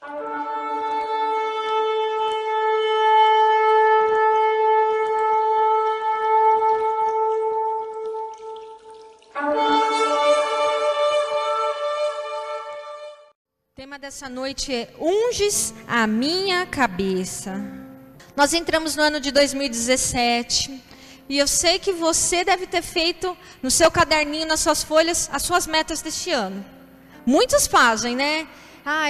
O tema dessa noite é Unges a minha cabeça. Nós entramos no ano de 2017 e eu sei que você deve ter feito no seu caderninho, nas suas folhas, as suas metas deste ano. Muitos fazem, né?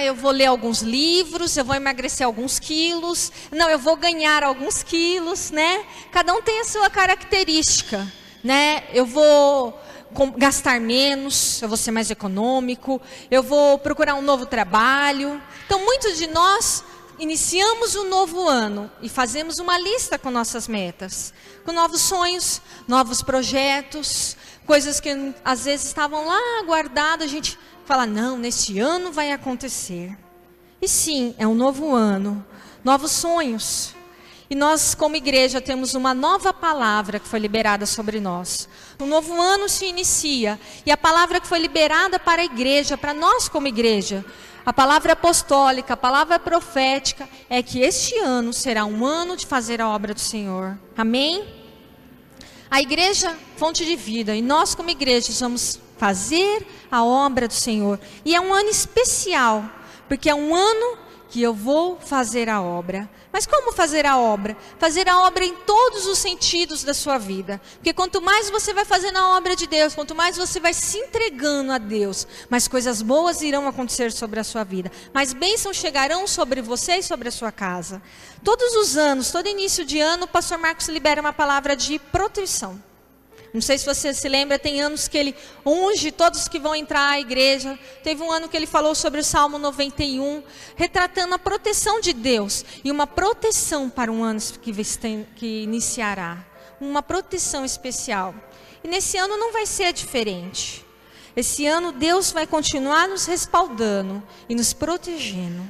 Eu vou ler alguns livros, eu vou emagrecer alguns quilos, não, eu vou ganhar alguns quilos, né? Cada um tem a sua característica, né? Eu vou gastar menos, eu vou ser mais econômico, eu vou procurar um novo trabalho. Então, muitos de nós iniciamos um novo ano e fazemos uma lista com nossas metas, com novos sonhos, novos projetos, coisas que às vezes estavam lá guardadas, a gente fala, não, neste ano vai acontecer. E sim, é um novo ano, novos sonhos. E nós, como igreja, temos uma nova palavra que foi liberada sobre nós. Um novo ano se inicia. E a palavra que foi liberada para a igreja, para nós como igreja, a palavra apostólica, a palavra profética, é que este ano será um ano de fazer a obra do Senhor. Amém? A igreja, fonte de vida. E nós, como igreja, vamos fazer a obra do Senhor. E é um ano especial, porque é um ano que eu vou fazer a obra. Mas como fazer a obra? Fazer a obra em todos os sentidos da sua vida. Porque quanto mais você vai fazendo a obra de Deus, quanto mais você vai se entregando a Deus, mais coisas boas irão acontecer sobre a sua vida. Mais bênçãos chegarão sobre você e sobre a sua casa. Todos os anos, todo início de ano, o pastor Marcos libera uma palavra de proteção. Não sei se você se lembra, tem anos que ele unge todos que vão entrar à igreja. Teve um ano que ele falou sobre o Salmo 91, retratando a proteção de Deus. E uma proteção para um ano que iniciará. Uma proteção especial. E nesse ano não vai ser diferente. Esse ano Deus vai continuar nos respaldando e nos protegendo.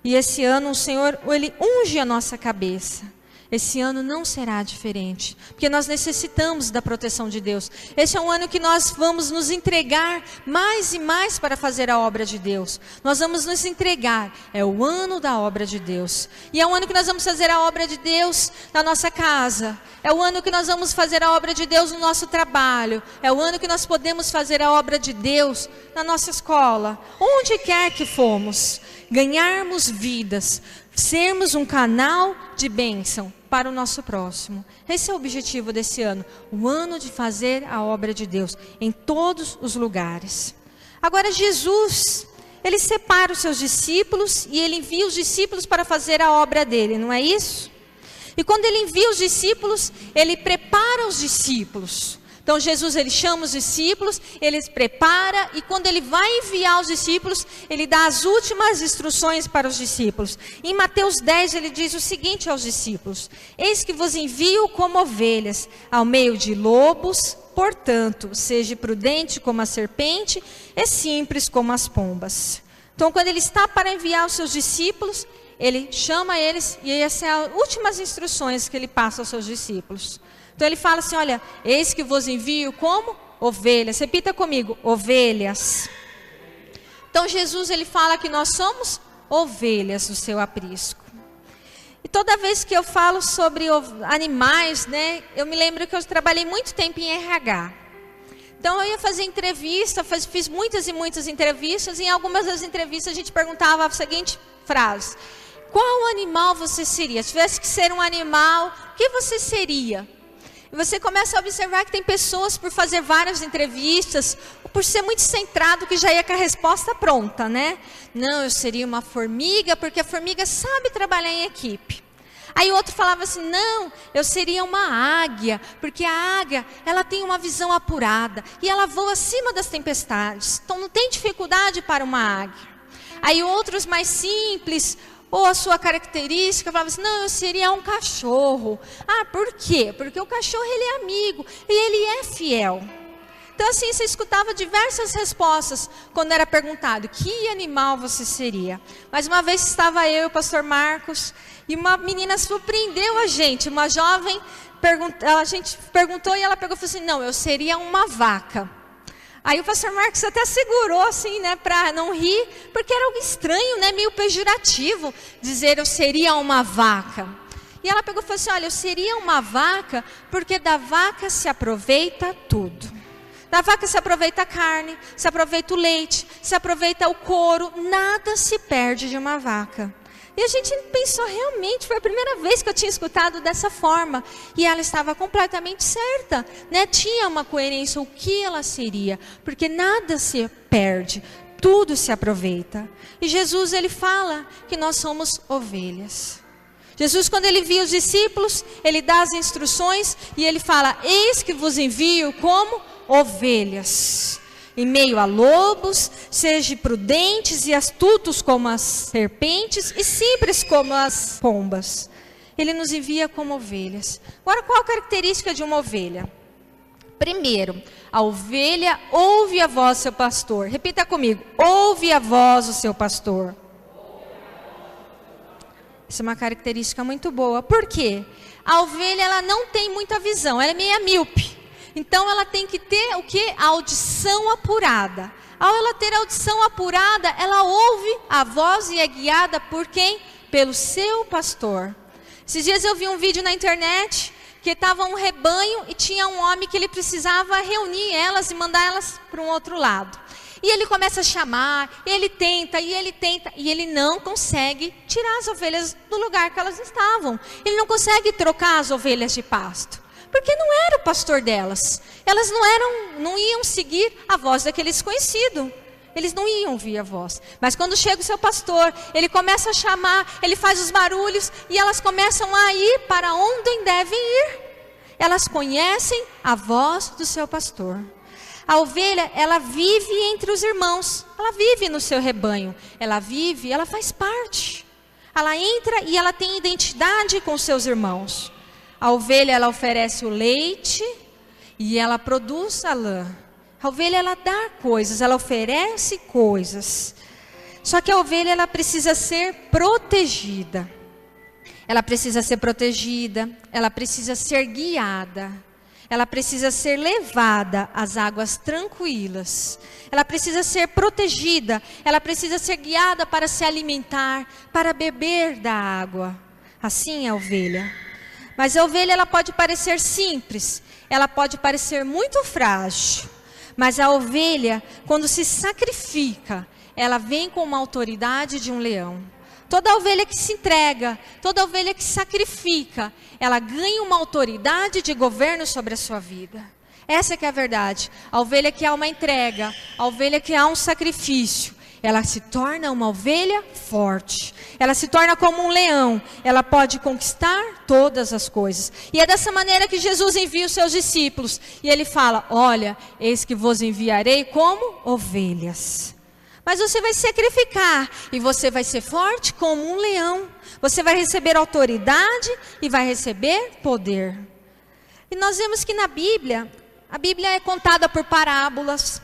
E esse ano o Senhor, Ele unge a nossa cabeça. Esse ano não será diferente, porque nós necessitamos da proteção de Deus. Esse é um ano que nós vamos nos entregar mais e mais para fazer a obra de Deus. Nós vamos nos entregar, é o ano da obra de Deus. E é um ano que nós vamos fazer a obra de Deus na nossa casa. É o ano que nós vamos fazer a obra de Deus no nosso trabalho. É o ano que nós podemos fazer a obra de Deus na nossa escola. Onde quer que fomos, ganharmos vidas, sermos um canal de bênção para o nosso próximo. Esse é o objetivo desse ano, o ano de fazer a obra de Deus em todos os lugares. Agora Jesus, Ele separa os seus discípulos e Ele envia os discípulos para fazer a obra dele, não é isso? E quando Ele envia os discípulos, Ele prepara os discípulos. Então Jesus, Ele chama os discípulos, Ele os prepara e quando Ele vai enviar os discípulos, Ele dá as últimas instruções para os discípulos. Em Mateus 10 Ele diz o seguinte aos discípulos: eis que vos envio como ovelhas ao meio de lobos, portanto, seja prudente como a serpente e simples como as pombas. Então quando Ele está para enviar os seus discípulos, Ele chama eles e essas são as últimas instruções que Ele passa aos seus discípulos. Então Ele fala assim, olha, eis que vos envio como ovelhas. Repita comigo, ovelhas. Então Jesus, Ele fala que nós somos ovelhas do seu aprisco. E toda vez que eu falo sobre animais, né, eu me lembro que eu trabalhei muito tempo em RH. Então eu ia fazer entrevista, fiz muitas e muitas entrevistas. E em algumas das entrevistas a gente perguntava a seguinte frase: qual animal você seria? Se tivesse que ser um animal, o que você seria? E você começa a observar que tem pessoas por fazer várias entrevistas, por ser muito centrado, que já ia com a resposta pronta, né? Não, eu seria uma formiga, porque a formiga sabe trabalhar em equipe. Aí outro falava assim, não, eu seria uma águia, porque a águia, ela tem uma visão apurada, e ela voa acima das tempestades, então não tem dificuldade para uma águia. Aí outros mais simples, ou a sua característica, falava assim, não, eu seria um cachorro. Ah, por quê? Porque o cachorro, ele é amigo, e ele é fiel. Então assim, você escutava diversas respostas, quando era perguntado, que animal você seria? Mais uma vez estava eu e o pastor Marcos, e uma menina surpreendeu a gente, uma jovem, a gente perguntou, e ela pegou e falou assim, não, eu seria uma vaca. Aí o pastor Marcos até segurou assim, né, para não rir, porque era algo estranho, né, meio pejorativo, dizer eu seria uma vaca. E ela pegou e falou assim, olha, eu seria uma vaca, porque da vaca se aproveita tudo. Da vaca se aproveita a carne, se aproveita o leite, se aproveita o couro, nada se perde de uma vaca. E a gente pensou, realmente, foi a primeira vez que eu tinha escutado dessa forma. E ela estava completamente certa, né? Tinha uma coerência, o que ela seria. Porque nada se perde, tudo se aproveita. E Jesus, ele fala que nós somos ovelhas. Jesus, quando ele via os discípulos, ele dá as instruções e ele fala, eis que vos envio como ovelhas. Em meio a lobos, sejam prudentes e astutos como as serpentes e simples como as pombas. Ele nos envia como ovelhas. Agora, qual a característica de uma ovelha? Primeiro, a ovelha ouve a voz do seu pastor. Repita comigo, ouve a voz do seu pastor. Essa é uma característica muito boa. Por quê? A ovelha, ela não tem muita visão, ela é meio míope. Então ela tem que ter o que? A audição apurada. Ao ela ter a audição apurada, ela ouve a voz e é guiada por quem? Pelo seu pastor. Esses dias eu vi um vídeo na internet que estava um rebanho e tinha um homem que ele precisava reunir elas e mandar elas para um outro lado. E ele começa a chamar, ele tenta, e ele não consegue tirar as ovelhas do lugar que elas estavam. Ele não consegue trocar as ovelhas de pasto. Porque não era o pastor delas. Elas não iam seguir a voz daquele desconhecido. Eles não iam ouvir a voz. Mas quando chega o seu pastor, ele começa a chamar, ele faz os barulhos e elas começam a ir para onde devem ir. Elas conhecem a voz do seu pastor. A ovelha, ela vive entre os irmãos. Ela vive no seu rebanho. Ela vive, ela faz parte. Ela entra e ela tem identidade com seus irmãos. A ovelha, ela oferece o leite e ela produz a lã. A ovelha, ela dá coisas, ela oferece coisas. Só que a ovelha, ela precisa ser protegida. Ela precisa ser protegida, ela precisa ser guiada. Ela precisa ser levada às águas tranquilas. Ela precisa ser protegida, ela precisa ser guiada para se alimentar, para beber da água. Assim é a ovelha. Mas a ovelha, ela pode parecer simples, ela pode parecer muito frágil. Mas a ovelha, quando se sacrifica, ela vem com uma autoridade de um leão. Toda ovelha que se entrega, toda ovelha que sacrifica, ela ganha uma autoridade de governo sobre a sua vida. Essa que é a verdade. A ovelha que há uma entrega, a ovelha que há um sacrifício, ela se torna uma ovelha forte. Ela se torna como um leão. Ela pode conquistar todas as coisas. E é dessa maneira que Jesus envia os seus discípulos. E ele fala, olha, eis que vos enviarei como ovelhas. Mas você vai sacrificar. E você vai ser forte como um leão. Você vai receber autoridade e vai receber poder. E nós vemos que na Bíblia, a Bíblia é contada por parábolas.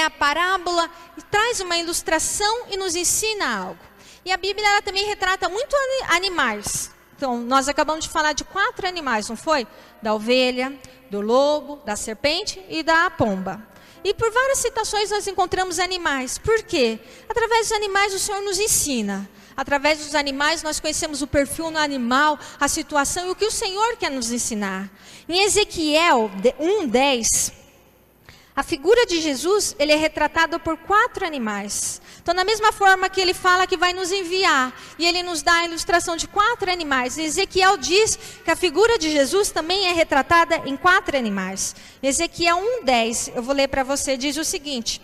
A parábola traz uma ilustração e nos ensina algo. E a Bíblia, ela também retrata muito animais. Então, nós acabamos de falar de 4 animais, não foi? Da ovelha, do lobo, da serpente e da pomba. E por várias citações nós encontramos animais. Por quê? Através dos animais o Senhor nos ensina. Através dos animais nós conhecemos o perfil no animal, a situação e o que o Senhor quer nos ensinar. Em Ezequiel 1:10... a figura de Jesus, ele é retratado por 4 animais. Então, da mesma forma que ele fala que vai nos enviar, e ele nos dá a ilustração de 4 animais, Ezequiel diz que a figura de Jesus também é retratada em 4 animais. Ezequiel 1:10, eu vou ler para você, diz o seguinte: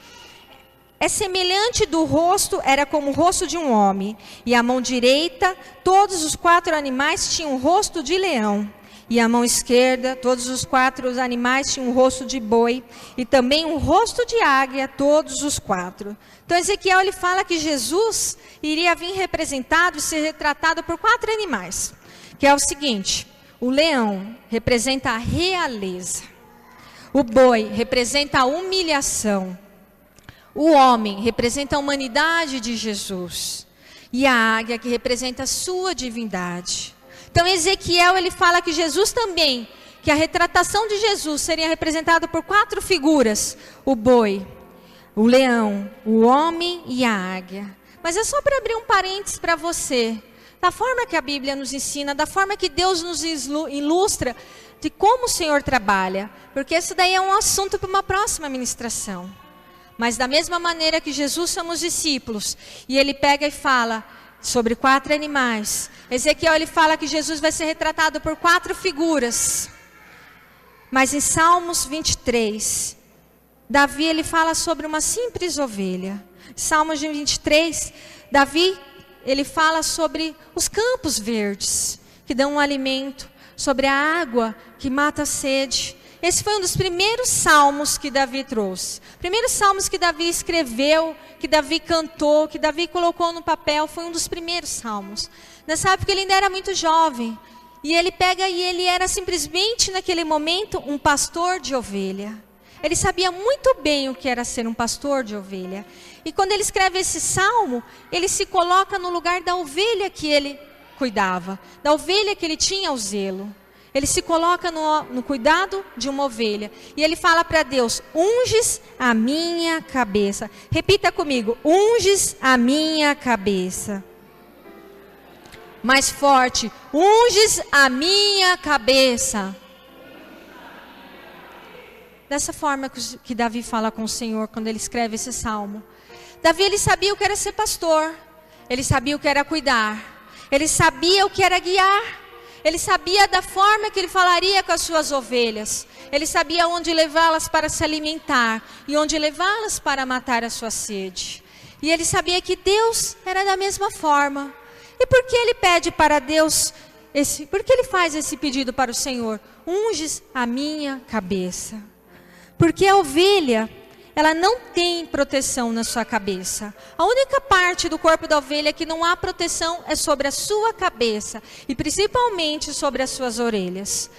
é semelhante do rosto, era como o rosto de um homem, e a mão direita, todos os 4 animais tinham o rosto de leão. E a mão esquerda, todos os 4 animais tinham um rosto de boi. E também um rosto de águia, todos os 4. Então Ezequiel, ele fala que Jesus iria vir representado e ser retratado por 4 animais. Que é o seguinte: o leão representa a realeza. O boi representa a humilhação. O homem representa a humanidade de Jesus. E a águia que representa a sua divindade. Então Ezequiel, ele fala que Jesus também que a retratação de Jesus seria representada por 4 figuras: o boi, o leão, o homem e a águia. Mas é só para abrir um parênteses para você, da forma que a Bíblia nos ensina, da forma que Deus nos ilustra de como o Senhor trabalha, porque isso daí é um assunto para uma próxima ministração. Mas da mesma maneira que Jesus somos discípulos, e ele pega e fala sobre 4 animais, Ezequiel ele fala que Jesus vai ser retratado por 4 figuras. Mas em Salmos 23, Davi ele fala sobre uma simples ovelha. Salmos 23, Davi ele fala sobre os campos verdes, que dão um alimento, sobre a água que mata a sede. Esse foi um dos primeiros salmos que Davi trouxe. Primeiros salmos que Davi escreveu, que Davi cantou, que Davi colocou no papel, foi um dos primeiros salmos. Nessa época ele ainda era muito jovem. E ele pega e ele era simplesmente naquele momento um pastor de ovelha. Ele sabia muito bem o que era ser um pastor de ovelha. E quando ele escreve esse salmo, ele se coloca no lugar da ovelha que ele cuidava, da ovelha que ele tinha o zelo. Ele se coloca no cuidado de uma ovelha. E ele fala para Deus: unges a minha cabeça. Repita comigo: unges a minha cabeça. Mais forte: unges a minha cabeça. Dessa forma que Davi fala com o Senhor quando ele escreve esse salmo. Davi ele sabia o que era ser pastor. Ele sabia o que era cuidar. Ele sabia o que era guiar. Ele sabia da forma que ele falaria com as suas ovelhas. Ele sabia onde levá-las para se alimentar e onde levá-las para matar a sua sede. E ele sabia que Deus era da mesma forma. E por que ele pede para Deus, por que ele faz esse pedido para o Senhor? Unges a minha cabeça. Porque a ovelha, ela não tem proteção na sua cabeça. A única parte do corpo da ovelha que não há proteção é sobre a sua cabeça. E principalmente sobre as suas orelhas.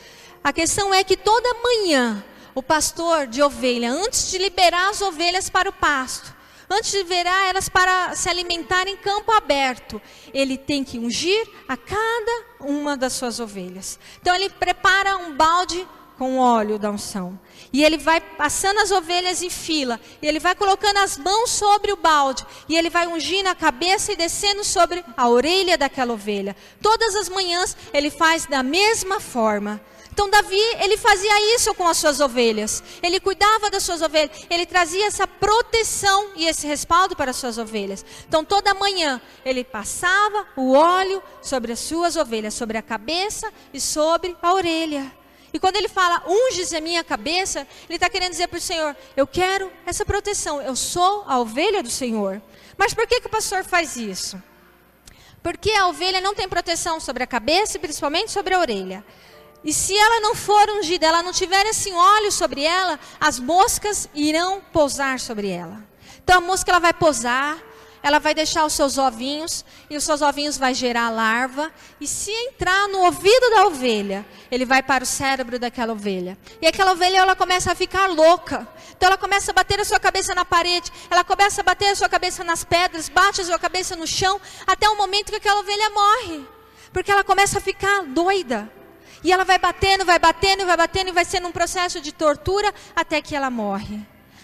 A questão é que toda manhã, o pastor de ovelha, antes de liberar as ovelhas para o pasto, antes de liberar elas para se alimentar em campo aberto, ele tem que ungir a cada uma das suas ovelhas. Então ele prepara um balde com óleo da unção. E ele vai passando as ovelhas em fila. E ele vai colocando as mãos sobre o balde. E ele vai ungindo a cabeça e descendo sobre a orelha daquela ovelha. Todas as manhãs ele faz da mesma forma. Então Davi, ele fazia isso com as suas ovelhas. Ele cuidava das suas ovelhas. Ele trazia essa proteção e esse respaldo para as suas ovelhas. Então toda manhã ele passava o óleo sobre as suas ovelhas. Sobre a cabeça e sobre a orelha. E quando ele fala, unges a minha cabeça, ele está querendo dizer para o Senhor: eu quero essa proteção, eu sou a ovelha do Senhor. Mas por que o pastor faz isso? Porque a ovelha não tem proteção sobre a cabeça e principalmente sobre a orelha. E se ela não for ungida, ela não tiver esse óleo sobre ela, as moscas irão pousar sobre ela. Então a mosca ela vai pousar, ela vai deixar os seus ovinhos, e os seus ovinhos vai gerar larva, e se entrar no ouvido da ovelha, ele vai para o cérebro daquela ovelha. E aquela ovelha ela começa a ficar louca. Então ela começa a bater a sua cabeça na parede, ela começa a bater a sua cabeça nas pedras, bate a sua cabeça no chão, até o momento que aquela ovelha morre. Porque ela começa a ficar doida. E ela vai batendo, vai batendo, vai batendo, e vai sendo um processo de tortura até que ela morre.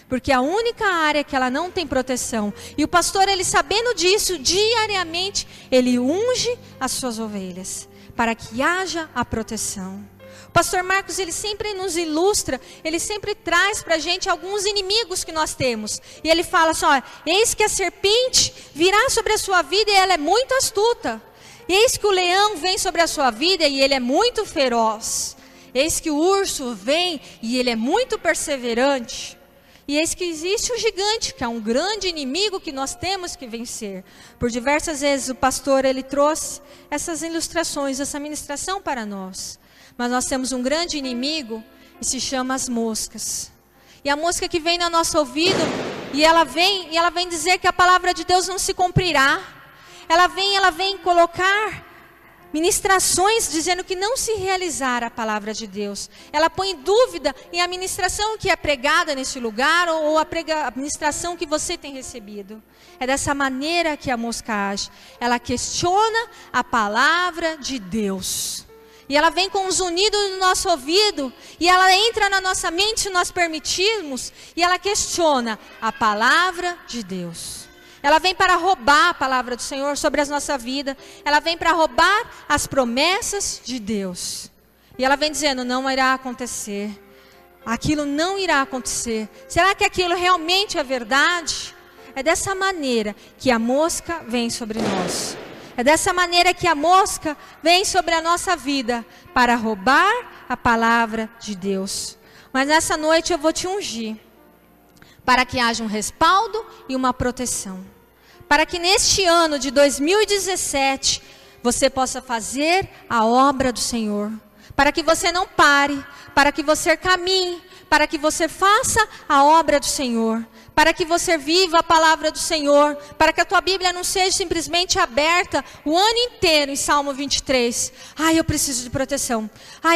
Porque a única área que ela não tem proteção. E o pastor, ele sabendo disso, diariamente, ele unge as suas ovelhas. Para que haja a proteção. O pastor Marcos, ele sempre nos ilustra, ele sempre traz para a gente alguns inimigos que nós temos. E ele fala assim, ó, eis que a serpente virá sobre a sua vida e ela é muito astuta. Eis que o leão vem sobre a sua vida e ele é muito feroz. Eis que o urso vem e ele é muito perseverante. E eis que existe o gigante, que é um grande inimigo que nós temos que vencer. Por diversas vezes o pastor ele trouxe essas ilustrações, essa ministração para nós. Mas nós temos um grande inimigo e se chama as moscas. E a mosca que vem no nosso ouvido, e ela vem dizer que a palavra de Deus não se cumprirá. Ela vem colocar ministrações dizendo que não se realizará a palavra de Deus. Ela põe dúvida em a ministração que é pregada nesse lugar ou a ministração que você tem recebido. É dessa maneira que a mosca age. Ela questiona a palavra de Deus. E ela vem com um zunido no nosso ouvido, e ela entra na nossa mente se nós permitirmos, e ela questiona a palavra de Deus. Ela vem para roubar a palavra do Senhor sobre a nossa vida. Ela vem para roubar as promessas de Deus. E ela vem dizendo, não irá acontecer. Aquilo não irá acontecer. Será que aquilo realmente é verdade? É dessa maneira que a mosca vem sobre nós. É dessa maneira que a mosca vem sobre a nossa vida para roubar a palavra de Deus. Mas nessa noite eu vou te ungir para que haja um respaldo e uma proteção. Para que neste ano de 2017 você possa fazer a obra do Senhor. Para que você não pare, para que você caminhe, para que você faça a obra do Senhor. Para que você viva a palavra do Senhor, para que a tua Bíblia não seja simplesmente aberta o ano inteiro em Salmo 23. Eu preciso de proteção.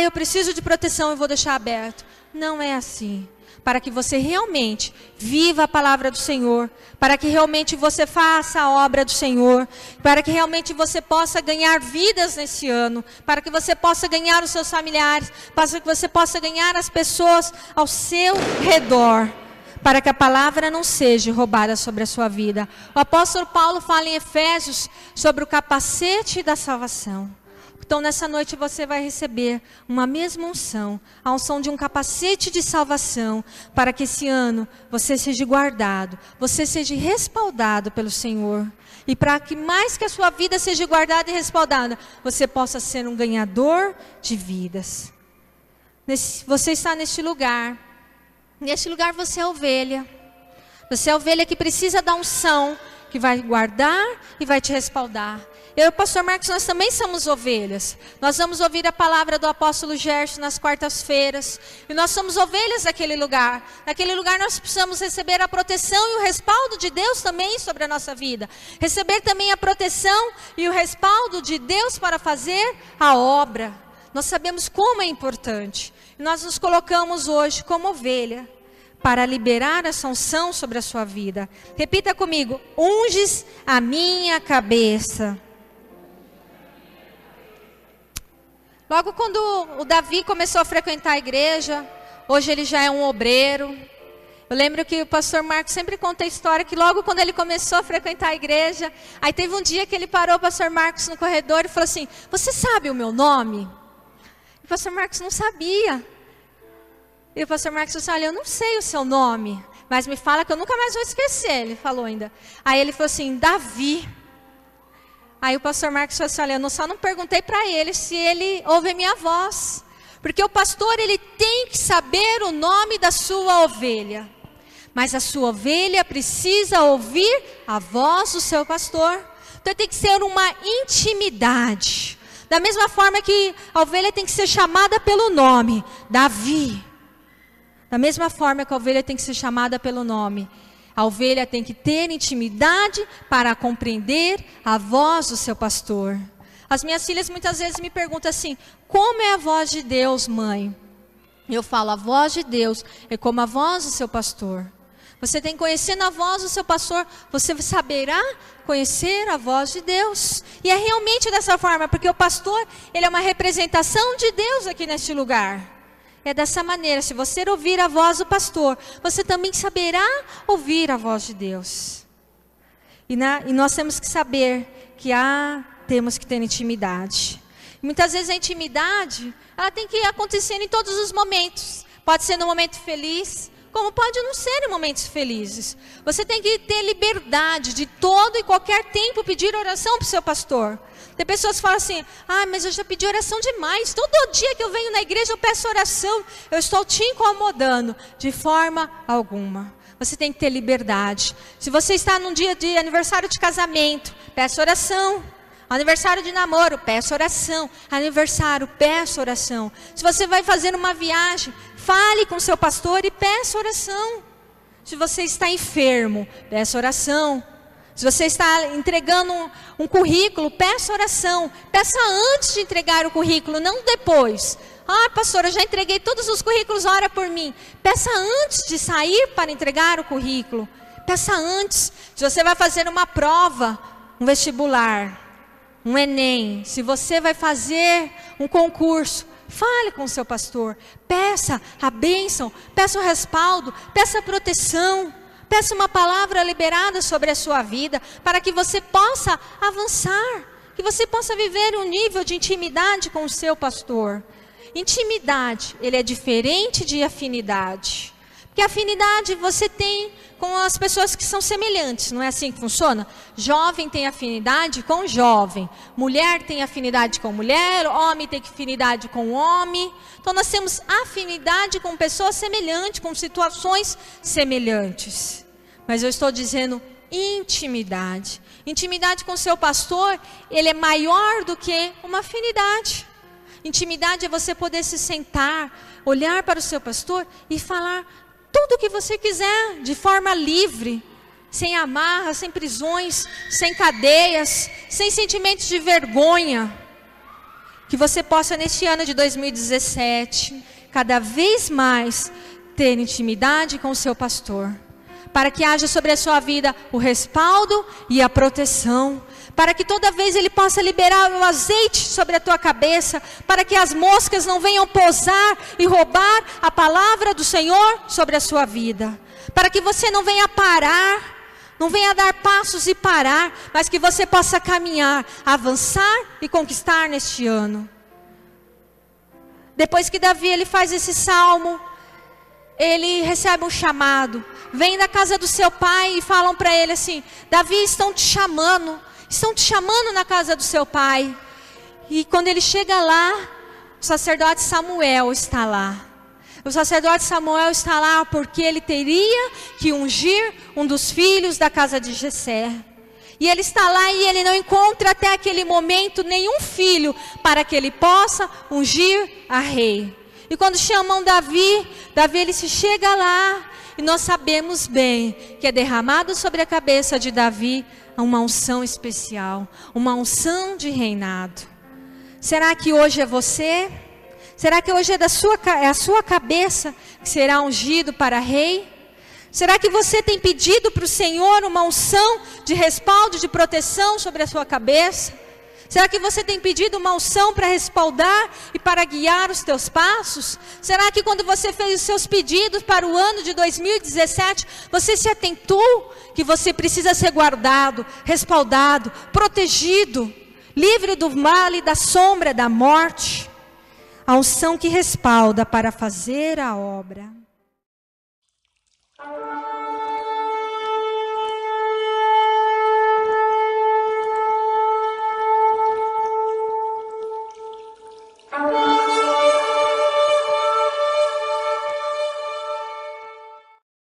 Eu preciso de proteção, eu vou deixar aberto. Não é assim. Para que você realmente viva a palavra do Senhor, para que realmente você faça a obra do Senhor, para que realmente você possa ganhar vidas nesse ano, para que você possa ganhar os seus familiares, para que você possa ganhar as pessoas ao seu redor. Para que a palavra não seja roubada sobre a sua vida. O apóstolo Paulo fala em Efésios sobre o capacete da salvação. Então nessa noite você vai receber uma mesma unção, a unção de um capacete de salvação, para que esse ano você seja guardado, você seja respaldado pelo Senhor. E para que mais que a sua vida seja guardada e respaldada, você possa ser um ganhador de vidas. Você está neste lugar. Neste lugar você é ovelha. Você é ovelha que precisa da unção, que vai guardar e vai te respaldar. Eu e o pastor Marcos, nós também somos ovelhas. Nós vamos ouvir a palavra do apóstolo Gerson nas quartas-feiras. E nós somos ovelhas daquele lugar. Naquele lugar nós precisamos receber a proteção e o respaldo de Deus também sobre a nossa vida. Receber também a proteção e o respaldo de Deus para fazer a obra. Nós sabemos como é importante. Nós nos colocamos hoje como ovelha para liberar essa unção sobre a sua vida. Repita comigo: unges a minha cabeça. Logo quando o Davi começou a frequentar a igreja, hoje ele já é um obreiro. Eu lembro que o pastor Marcos sempre conta a história que logo quando ele começou a frequentar a igreja, aí teve um dia que ele parou o pastor Marcos no corredor e falou assim: você sabe o meu nome? O pastor Marcos não sabia. E o pastor Marcos disse: olha, eu não sei o seu nome, mas me fala que eu nunca mais vou esquecer. Ele falou ainda. Aí ele falou assim: Davi. Aí o pastor Marcos falou assim: olha, eu só não perguntei para ele se ele ouve a minha voz. Porque o pastor, ele tem que saber o nome da sua ovelha. Mas a sua ovelha precisa ouvir a voz do seu pastor. Então tem que ser uma intimidade. Da mesma forma que a ovelha tem que ser chamada pelo nome, Davi. Da mesma forma que a ovelha tem que ser chamada pelo nome, a ovelha tem que ter intimidade para compreender a voz do seu pastor. As minhas filhas muitas vezes me perguntam assim: como é a voz de Deus, mãe? Eu falo: a voz de Deus é como a voz do seu pastor. Você tem que conhecer a voz do seu pastor, você saberá conhecer a voz de Deus. E é realmente dessa forma, porque o pastor, ele é uma representação de Deus aqui neste lugar. É dessa maneira, se você ouvir a voz do pastor, você também saberá ouvir a voz de Deus. E nós temos que saber que temos que ter intimidade. Muitas vezes a intimidade, ela tem que acontecer em todos os momentos. Pode ser no momento feliz, como pode não ser em momentos felizes. Você tem que ter liberdade de todo e qualquer tempo pedir oração para o seu pastor. Tem pessoas que falam assim: mas eu já pedi oração demais. Todo dia que eu venho na igreja eu peço oração. Eu estou te incomodando. De forma alguma. Você tem que ter liberdade. Se você está num dia de aniversário de casamento, peça oração. Aniversário de namoro, peça oração. Aniversário, peça oração. Se você vai fazer uma viagem, fale com seu pastor e peça oração. Se você está enfermo, peça oração. Se você está entregando um currículo, peça oração. Peça antes de entregar o currículo, não depois. Pastora, eu já entreguei todos os currículos, ora por mim. Peça antes de sair para entregar o currículo. Peça antes. Se você vai fazer uma prova, um vestibular, um Enem, se você vai fazer um concurso, fale com o seu pastor, peça a bênção, peça o respaldo, peça a proteção, peça uma palavra liberada sobre a sua vida, para que você possa avançar, que você possa viver um nível de intimidade com o seu pastor. Intimidade, ele é diferente de afinidade. Porque afinidade você tem com as pessoas que são semelhantes, não é assim que funciona? Jovem tem afinidade com jovem, mulher tem afinidade com mulher, homem tem afinidade com homem. Então nós temos afinidade com pessoas semelhantes, com situações semelhantes. Mas eu estou dizendo intimidade. Intimidade com o seu pastor, ele é maior do que uma afinidade. Intimidade é você poder se sentar, olhar para o seu pastor e falar tudo o que você quiser, de forma livre, sem amarras, sem prisões, sem cadeias, sem sentimentos de vergonha. Que você possa, neste ano de 2017, cada vez mais ter intimidade com o seu pastor, para que haja sobre a sua vida o respaldo e a proteção, para que toda vez ele possa liberar o azeite sobre a tua cabeça, para que as moscas não venham pousar e roubar a palavra do Senhor sobre a sua vida, para que você não venha parar, não venha dar passos e parar, mas que você possa caminhar, avançar e conquistar neste ano. Depois que Davi ele faz esse salmo, ele recebe um chamado, vem da casa do seu pai e falam para ele assim: Davi, estão te chamando na casa do seu pai. E quando ele chega lá, o sacerdote Samuel está lá. O sacerdote Samuel está lá porque ele teria que ungir um dos filhos da casa de Jessé. E ele está lá e ele não encontra até aquele momento nenhum filho para que ele possa ungir a rei. E quando chamam Davi ele se chega lá. E nós sabemos bem que é derramado sobre a cabeça de Davi uma unção especial, uma unção de reinado. Será que hoje é você? Será que hoje é a sua cabeça que será ungido para rei? Será que você tem pedido para o Senhor uma unção de respaldo, de proteção sobre a sua cabeça? Será que você tem pedido uma unção para respaldar e para guiar os teus passos? Será que quando você fez os seus pedidos para o ano de 2017, você se atentou que você precisa ser guardado, respaldado, protegido, livre do mal e da sombra da morte? A unção que respalda para fazer a obra.